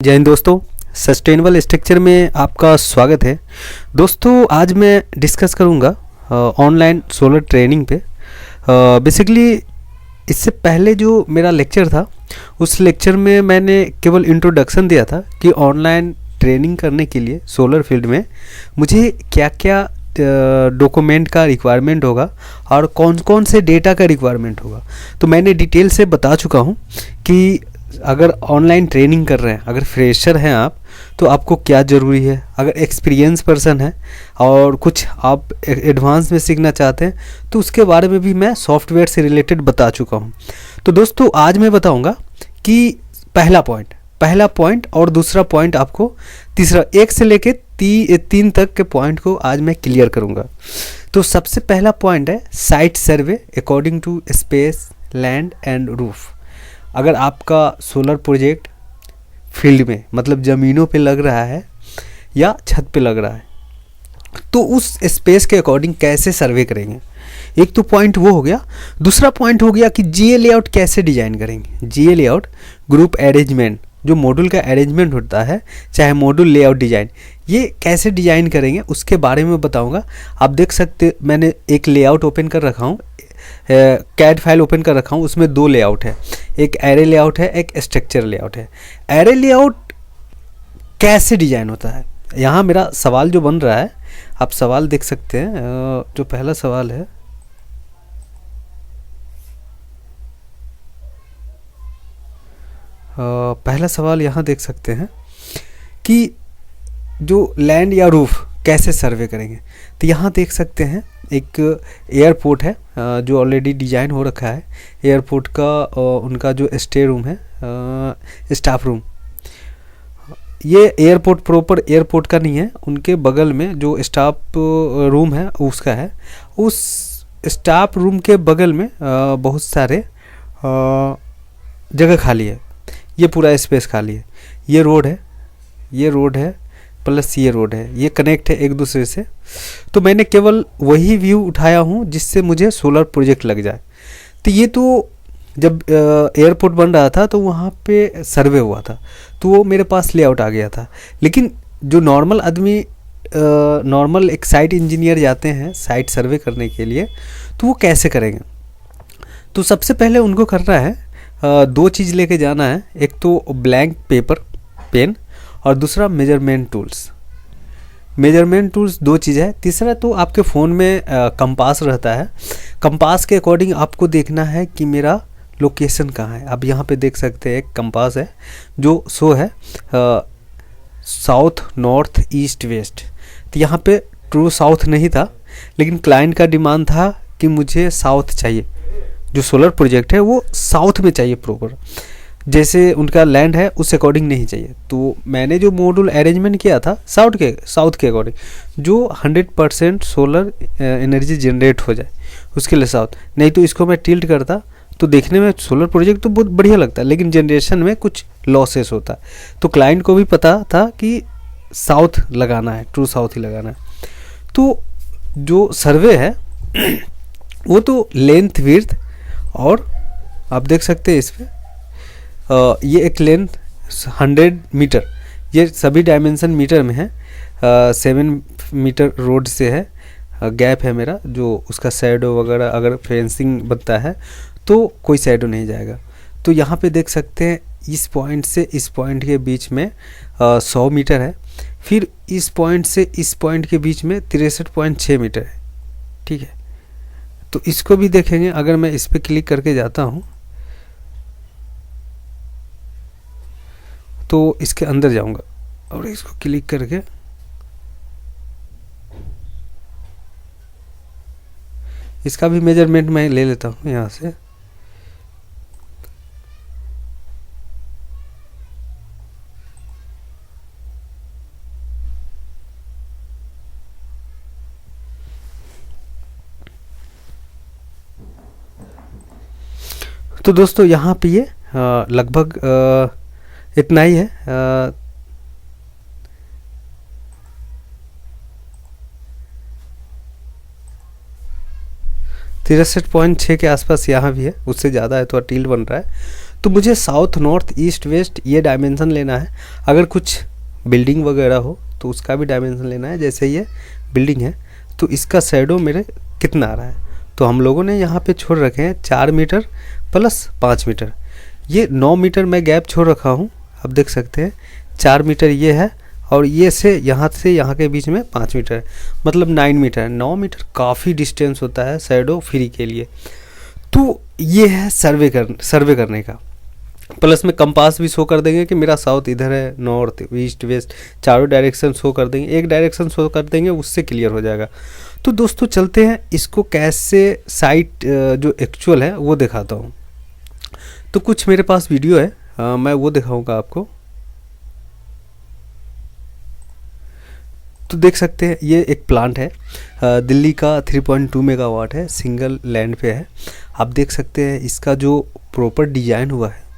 जय हिंद दोस्तों, sustainable structure में आपका स्वागत है। दोस्तों आज मैं डिस्कस करूंगा ऑनलाइन सोलर ट्रेनिंग पे। बेसिकली इससे पहले जो मेरा लेक्चर था उस लेक्चर में मैंने केवल इंट्रोडक्शन दिया था कि ऑनलाइन ट्रेनिंग करने के लिए सोलर फील्ड में मुझे क्या क्या डॉक्यूमेंट का रिक्वायरमेंट होगा और कौन कौन से डेटा का रिक्वायरमेंट होगा। तो मैंने डिटेल से बता चुका हूँ कि अगर ऑनलाइन ट्रेनिंग कर रहे हैं, अगर फ्रेशर हैं आप, तो आपको क्या ज़रूरी है। अगर एक्सपीरियंस पर्सन है और कुछ आप एडवांस में सीखना चाहते हैं तो उसके बारे में भी मैं सॉफ्टवेयर से रिलेटेड बता चुका हूँ। तो दोस्तों आज मैं बताऊँगा कि पहला पॉइंट और दूसरा पॉइंट आपको तीसरा, एक से लेके तीन तक के पॉइंट को आज मैं क्लियर करूँगा। तो सबसे पहला पॉइंट है site survey according to space, land and roof. अगर आपका सोलर प्रोजेक्ट फील्ड में मतलब ज़मीनों पे लग रहा है या छत पे लग रहा है तो उस स्पेस के अकॉर्डिंग कैसे सर्वे करेंगे, एक तो पॉइंट वो हो गया। दूसरा पॉइंट हो गया कि जीए लेआउट कैसे डिजाइन करेंगे। जीए लेआउट ग्रुप अरेंजमेंट, जो मॉड्यूल का अरेंजमेंट होता है, चाहे मॉड्यूल लेआउट डिजाइन, ये कैसे डिजाइन करेंगे उसके बारे में बताऊंगा। आप देख सकते, मैंने एक लेआउट ओपन कर रखा हूँ, कैड फाइल ओपन कर रखा हूँ, उसमें दो लेआउट है, एक एरे लेआउट है, एक स्ट्रक्चर लेआउट है। एरे लेआउट कैसे डिजाइन होता है, यहाँ मेरा सवाल जो बन रहा है, आप सवाल देख सकते हैं। जो पहला सवाल है, पहला सवाल यहाँ देख सकते हैं कि जो लैंड या रूफ कैसे सर्वे करेंगे। तो यहाँ देख सकते हैं एक एयरपोर्ट है जो ऑलरेडी डिजाइन हो रखा है। एयरपोर्ट का उनका जो स्टे रूम है, स्टाफ रूम, ये एयरपोर्ट प्रॉपर एयरपोर्ट का नहीं है, उनके बगल में जो स्टाफ रूम है उसका है। उस स्टाफ रूम के बगल में बहुत सारे जगह खाली है, ये पूरा स्पेस खाली है। ये रोड है प्लस ये रोड है, ये कनेक्ट है एक दूसरे से। तो मैंने केवल वही व्यू उठाया हूँ जिससे मुझे सोलर प्रोजेक्ट लग जाए। तो ये तो जब एयरपोर्ट बन रहा था तो वहाँ पे सर्वे हुआ था, तो वो मेरे पास लेआउट आ गया था। लेकिन जो नॉर्मल आदमी, नॉर्मल एक साइट इंजीनियर जाते हैं साइट सर्वे करने के लिए, तो वो कैसे करेंगे। तो सबसे पहले उनको करना है, दो चीज़ लेके जाना है, एक तो ब्लैंक पेपर पेन और दूसरा मेजरमेंट टूल्स। मेजरमेंट टूल्स दो चीज़ है। तीसरा तो आपके फ़ोन में कंपास रहता है, कंपास के अकॉर्डिंग आपको देखना है कि मेरा लोकेशन कहाँ है। आप यहाँ पे देख सकते हैं एक कंपास है जो शो है साउथ, नॉर्थ, ईस्ट, वेस्ट। तो यहाँ पे ट्रू साउथ नहीं था, लेकिन क्लाइंट का डिमांड था कि मुझे साउथ चाहिए, जो सोलर प्रोजेक्ट है वो साउथ में चाहिए प्रॉपर, जैसे उनका लैंड है उस अकॉर्डिंग नहीं चाहिए। तो मैंने जो मॉड्यूल अरेंजमेंट किया था साउथ के अकॉर्डिंग, जो 100% सोलर एनर्जी जनरेट हो जाए उसके लिए साउथ। नहीं तो इसको मैं टिल्ट करता तो देखने में सोलर प्रोजेक्ट तो बहुत बढ़िया लगता है, लेकिन जनरेशन में कुछ लॉसेस होता है। तो क्लाइंट को भी पता था कि साउथ लगाना है, ट्रू साउथ ही लगाना है। तो जो सर्वे है वो तो लेंथ, विड्थ, और आप देख सकते हैं इस पर ये एक लेंथ 100 मीटर, ये सभी डायमेंशन मीटर में है। 7 मीटर रोड से है, गैप है मेरा, जो उसका शैडो वगैरह अगर फेंसिंग बनता है तो कोई शैडो नहीं जाएगा। तो यहाँ पे देख सकते हैं इस पॉइंट से इस पॉइंट के बीच में 100 मीटर है, फिर इस पॉइंट से इस पॉइंट के बीच में 63.6 मीटर है। ठीक है, तो इसको भी देखेंगे। अगर मैं इस पर क्लिक करके जाता हूँ तो इसके अंदर जाऊंगा और इसको क्लिक करके इसका भी मेजरमेंट मैं ले लेता हूँ यहाँ से। तो दोस्तों यहाँ पे ये लगभग इतना ही है। 63.6 के आसपास यहाँ भी है, उससे ज़्यादा है, थोड़ा टील बन रहा है। तो मुझे साउथ, नॉर्थ, ईस्ट, वेस्ट ये डायमेंशन लेना है। अगर कुछ बिल्डिंग वगैरह हो तो उसका भी डायमेंशन लेना है। जैसे ये बिल्डिंग है तो इसका शैडो मेरे कितना आ रहा है, तो हम लोगों ने यहाँ पे छोड़ रखे हैं 4 मीटर प्लस 5 मीटर। ये 9 मीटर मैं गैप छोड़ रखा हूँ, आप देख सकते हैं। 4 मीटर ये है और ये से यहाँ के बीच में 5 मीटर है, मतलब 9 मीटर है। 9 मीटर काफ़ी डिस्टेंस होता है शैडो फ्री के लिए। तो ये है सर्वे करने का। प्लस में कंपास भी शो कर देंगे कि मेरा साउथ इधर है, नॉर्थ, ईस्ट, वेस्ट चारों डायरेक्शन शो कर देंगे। एक डायरेक्शन शो कर देंगे, उससे क्लियर हो जाएगा। तो दोस्तों चलते हैं इसको कैसे साइट जो एक्चुअल है वो दिखाता हूँ। तो कुछ मेरे पास वीडियो है, मैं वो दिखाऊंगा आपको। तो देख सकते हैं ये एक प्लांट है, दिल्ली का 3.2 मेगावाट है, सिंगल लैंड पे है। आप देख सकते हैं इसका जो प्रॉपर डिजाइन हुआ है,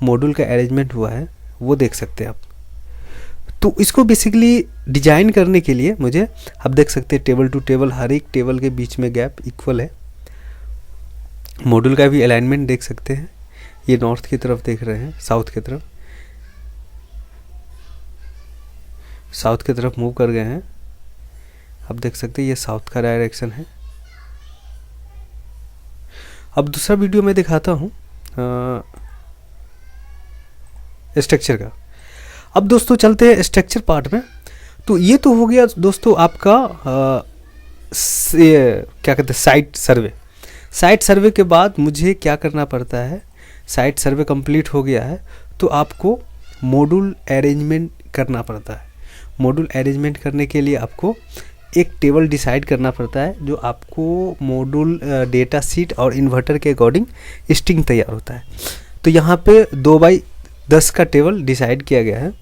मॉड्यूल का अरेंजमेंट हुआ है, वो देख सकते हैं आप। तो इसको बेसिकली डिजाइन करने के लिए मुझे, आप देख सकते हैं टेबल टू टेबल, हर एक टेबल के बीच में गैप इक्वल है। मॉड्यूल का भी अलाइनमेंट देख सकते हैं। ये नॉर्थ की तरफ देख रहे हैं, साउथ की तरफ मूव कर गए हैं। आप देख सकते हैं ये साउथ का डायरेक्शन है। अब दूसरा वीडियो मैं दिखाता हूँ स्ट्रक्चर का। अब दोस्तों चलते हैं स्ट्रक्चर पार्ट में। तो ये तो हो गया दोस्तों आपका क्या कहते हैं साइट सर्वे के बाद मुझे क्या करना पड़ता है, साइट सर्वे कंप्लीट हो गया है तो आपको मॉड्यूल अरेंजमेंट करना पड़ता है। मॉड्यूल अरेंजमेंट करने के लिए आपको एक टेबल डिसाइड करना पड़ता है, जो आपको मॉड्यूल डेटा शीट और इन्वर्टर के अकॉर्डिंग स्ट्रिंग तैयार होता है। तो यहाँ पे 2x10 का टेबल डिसाइड किया गया है,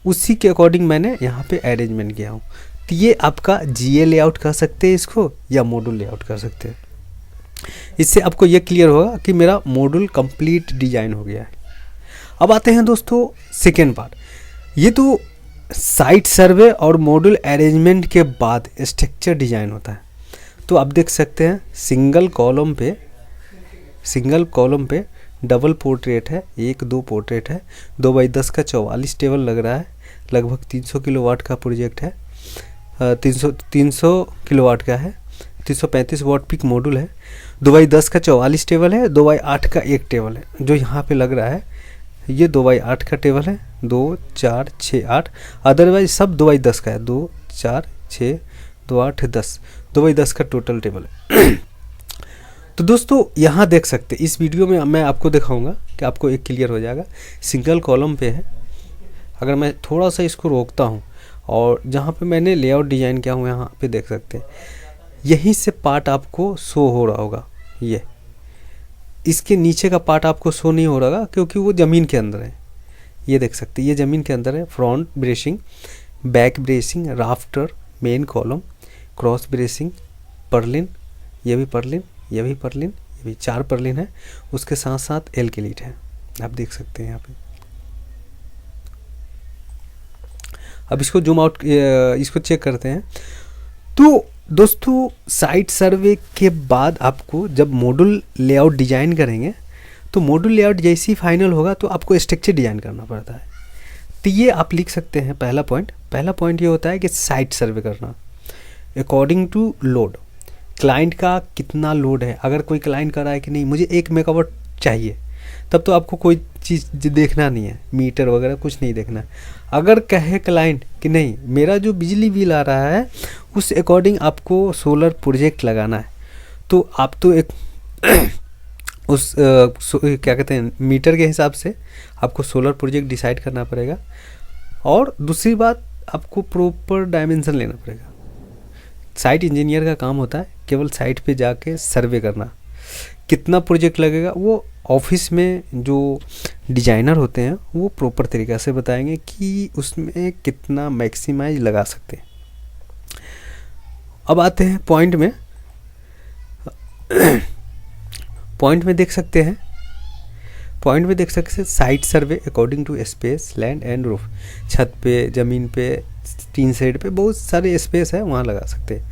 उसी के अकॉर्डिंग मैंने यहाँ पे अरेंजमेंट किया हूँ। तो ये आपका GA लेआउट कर सकते हैं इसको, या मॉड्यूल लेआउट कर सकते हैं। इससे आपको ये क्लियर होगा कि मेरा मॉड्यूल कंप्लीट डिजाइन हो गया है। अब आते हैं दोस्तों सेकेंड पार्ट। ये तो साइट सर्वे और मॉड्यूल अरेंजमेंट के बाद स्ट्रक्चर डिजाइन होता है। तो आप देख सकते हैं सिंगल कॉलम पे डबल पोर्ट्रेट है, 1-2 पोर्ट्रेट है। 2x10 का 44 टेबल लग रहा है, लगभग 300 किलोवाट का प्रोजेक्ट है। 300 किलोवाट का है, 335 वाट पिक मॉड्यूल है। 2x10 का 44 टेबल है, 2x8 का एक टेबल है जो यहाँ पे लग रहा है। ये 2x8 का टेबल है, 2, 4, 6, 8। अदरवाइज सब 2x10 का है, 2, 4, 6, 2, 8, 10। 2x10 का टोटल टेबल है। तो दोस्तों यहाँ देख सकते हैं, इस वीडियो में मैं आपको दिखाऊंगा कि आपको एक क्लियर हो जाएगा। सिंगल कॉलम पे है। अगर मैं थोड़ा सा इसको रोकता हूँ और जहाँ पे मैंने लेआउट डिजाइन किया हूँ यहाँ पे देख सकते हैं, यहीं से पार्ट आपको शो हो रहा होगा। ये इसके नीचे का पार्ट आपको शो नहीं हो रहा क्योंकि वो ज़मीन के अंदर है। ये देख सकते हैं ये ज़मीन के अंदर है। Front bracing, back bracing, rafter, main column, cross bracing, Perlin, ये भी पर्लिन, ये भी पर्लिन, ये भी 4 पर्लिन है। उसके साथ साथ एल किलीट है, आप देख सकते हैं यहाँ पे। अब इसको जूम आउट, इसको चेक करते हैं। तो दोस्तों साइट सर्वे के बाद आपको जब मॉड्यूल लेआउट डिजाइन करेंगे तो मॉड्यूल लेआउट जैसे ही फाइनल होगा तो आपको स्ट्रक्चर डिजाइन करना पड़ता है। तो ये आप लिख सकते हैं पहला पॉइंट ये होता है कि साइट सर्वे करना अकॉर्डिंग टू लोड। क्लाइंट का कितना लोड है, अगर कोई क्लाइंट कर रहा है कि नहीं मुझे 1 मेगावाट चाहिए, तब तो आपको कोई चीज़ देखना नहीं है, मीटर वगैरह कुछ नहीं देखना है। अगर कहे क्लाइंट कि नहीं मेरा जो बिजली बिल आ रहा है उस अकॉर्डिंग आपको सोलर प्रोजेक्ट लगाना है, तो आप तो एक क्या कहते हैं मीटर के हिसाब से आपको सोलर प्रोजेक्ट डिसाइड करना पड़ेगा। और दूसरी बात आपको प्रॉपर डायमेंशन लेना पड़ेगा। साइट इंजीनियर का काम होता है केवल साइट पे जाके सर्वे करना। कितना प्रोजेक्ट लगेगा वो ऑफिस में जो डिजाइनर होते हैं वो प्रॉपर तरीक़ा से बताएंगे कि उसमें कितना मैक्सिमाइज लगा सकते हैं। अब आते हैं पॉइंट में। पॉइंट में देख सकते हैं site survey according to space, land and roof. छत पे, ज़मीन पे, टीन शेड पे बहुत सारे स्पेस है, वहाँ लगा सकते हैं।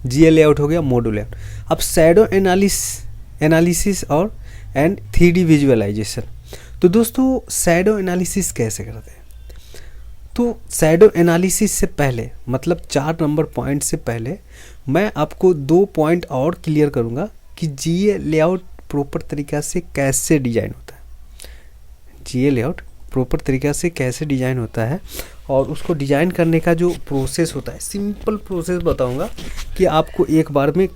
GA लेआउट हो गया, मॉड्यूल लेआउट। अब शैडो एनालिसिस और 3D विजुअलाइजेशन। तो दोस्तों शैडो एनालिसिस कैसे करते हैं? तो शैडो एनालिसिस से पहले, मतलब 4 नंबर पॉइंट से पहले, मैं आपको 2 पॉइंट और क्लियर करूँगा कि जीए लेआउट प्रॉपर तरीक़ा से कैसे डिज़ाइन होता है। जीए लेआउट प्रॉपर तरीक़ा से कैसे डिज़ाइन होता है और उसको डिज़ाइन करने का जो प्रोसेस होता है, सिंपल प्रोसेस बताऊंगा कि आपको एक बार में